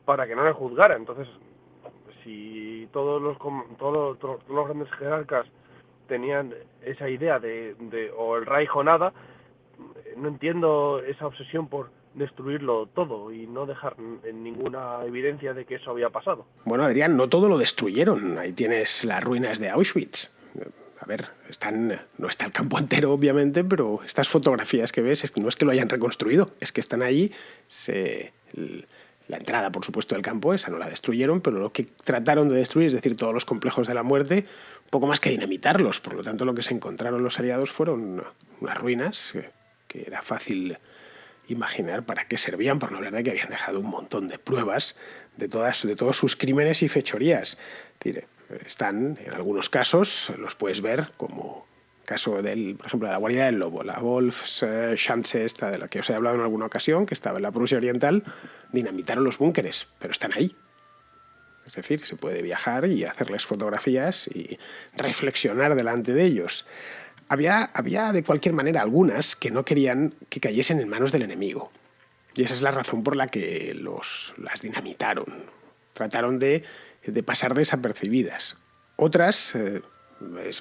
para que no le juzgara. Entonces, si todos los grandes jerarcas tenían esa idea o el Reich o nada, no entiendo esa obsesión por destruirlo todo y no dejar ninguna evidencia de que eso había pasado. Bueno, Adrián, no todo lo destruyeron. Ahí tienes las ruinas de Auschwitz. A ver, no está el campo entero, obviamente, pero estas fotografías que ves no es que lo hayan reconstruido, es que están allí. La entrada, por supuesto, del campo, esa no la destruyeron, pero lo que trataron de destruir, es decir, todos los complejos de la muerte, un poco más que dinamitarlos. Por lo tanto, lo que se encontraron los aliados fueron unas ruinas que era fácil imaginar para qué servían, por no hablar de que habían dejado un montón de pruebas de todos sus crímenes y fechorías. Están, en algunos casos, los puedes ver como caso por ejemplo, de la guarida del lobo, la Wolfschanze esta de la que os he hablado en alguna ocasión, que estaba en la Prusia Oriental. Dinamitaron los búnkeres, pero están ahí. Es decir, se puede viajar y hacerles fotografías y reflexionar delante de ellos. Había de cualquier manera algunas que no querían que cayesen en manos del enemigo. Y esa es la razón por la que las dinamitaron. Trataron de pasar desapercibidas. Otras,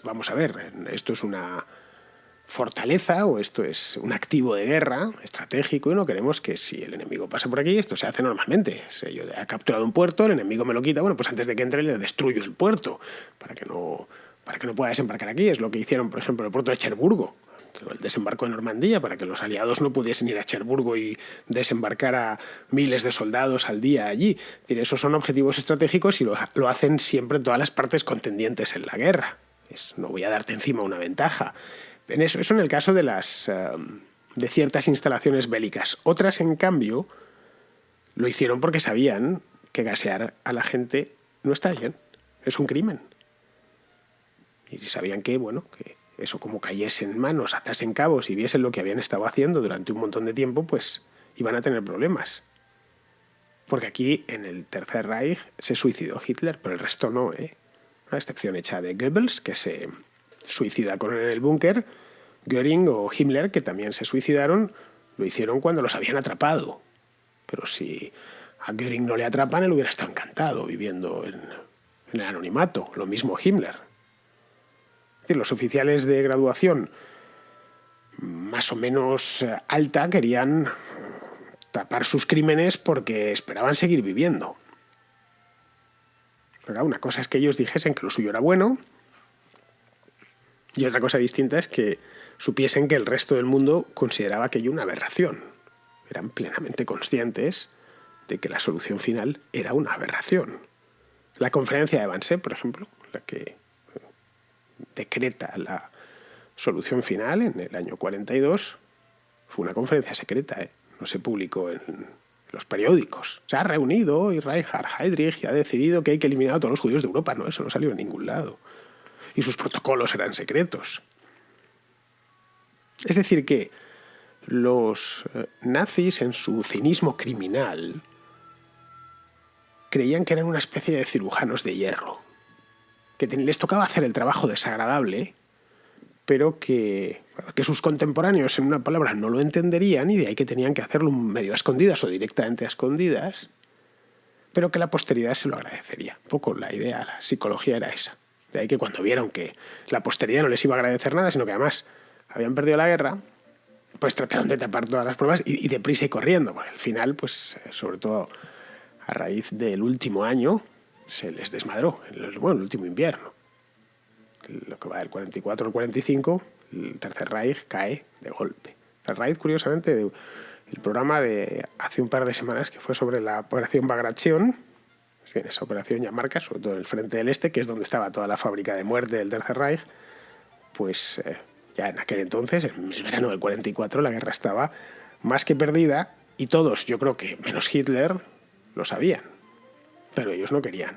vamos a ver, esto es una fortaleza o esto es un activo de guerra estratégico y no queremos que si el enemigo pasa por aquí, esto se hace normalmente. Si yo he capturado un puerto, el enemigo me lo quita, bueno, pues antes de que entre le destruyo el puerto para que no pueda desembarcar aquí. Es lo que hicieron, por ejemplo, en el puerto de Cherburgo, el desembarco de Normandía, para que los aliados no pudiesen ir a Cherburgo y desembarcar a miles de soldados al día allí. Es decir, esos son objetivos estratégicos y lo hacen siempre todas las partes contendientes en la guerra. No voy a darte encima una ventaja. Eso en el caso de ciertas instalaciones bélicas. Otras, en cambio, lo hicieron porque sabían que gasear a la gente no está bien. Es un crimen. Y sabían que eso como cayese en manos, atasen cabos y viesen lo que habían estado haciendo durante un montón de tiempo, pues iban a tener problemas. Porque aquí, en el Tercer Reich, se suicidó Hitler, pero el resto no, ¿eh? A excepción hecha de Goebbels, que se suicida en el búnker. Göring o Himmler, que también se suicidaron, lo hicieron cuando los habían atrapado. Pero si a Göring no le atrapan, él hubiera estado encantado viviendo en el anonimato. Lo mismo Himmler. Es decir, los oficiales de graduación más o menos alta querían tapar sus crímenes porque esperaban seguir viviendo. Pero una cosa es que ellos dijesen que lo suyo era bueno y otra cosa distinta es que supiesen que el resto del mundo consideraba aquello una aberración. Eran plenamente conscientes de que la solución final era una aberración. La conferencia de Wannsee, por ejemplo, la que decreta la solución final en el año 42, fue una conferencia secreta, no se publicó en los periódicos. Se ha reunido y Reinhard Heydrich y ha decidido que hay que eliminar a todos los judíos de Europa. No, eso no salió en ningún lado. Y sus protocolos eran secretos. Es decir, que los nazis, en su cinismo criminal, creían que eran una especie de cirujanos de hierro, que les tocaba hacer el trabajo desagradable, pero que sus contemporáneos, en una palabra, no lo entenderían y de ahí que tenían que hacerlo medio a escondidas o directamente a escondidas, pero que la posteridad se lo agradecería. Un poco la idea, la psicología era esa. De ahí que cuando vieron que la posteridad no les iba a agradecer nada, sino que además habían perdido la guerra, pues trataron de tapar todas las pruebas y deprisa y corriendo. Bueno, al final, pues sobre todo a raíz del último año, se les desmadró, el último invierno. Lo que va del 44 al 45, el Tercer Reich cae de golpe. El Reich, curiosamente, el programa de hace un par de semanas que fue sobre la operación Bagration, en esa operación ya marca, sobre todo en el frente del este, que es donde estaba toda la fábrica de muerte del Tercer Reich, pues ya en aquel entonces, en el verano del 44, la guerra estaba más que perdida y todos, yo creo que menos Hitler, lo sabían. Pero ellos no querían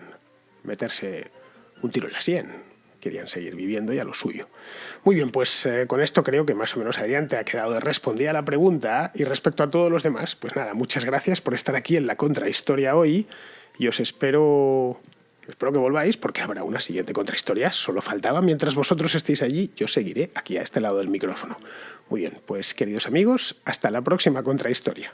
meterse un tiro en la sien. Querían seguir viviendo y a lo suyo. Muy bien, pues con esto creo que más o menos Adrián te ha quedado respondida la pregunta. Y respecto a todos los demás, pues nada, muchas gracias por estar aquí en la Contrahistoria hoy. Y os espero que volváis porque habrá una siguiente Contrahistoria. Solo faltaba. Mientras vosotros estéis allí, yo seguiré aquí a este lado del micrófono. Muy bien, pues queridos amigos, hasta la próxima Contrahistoria.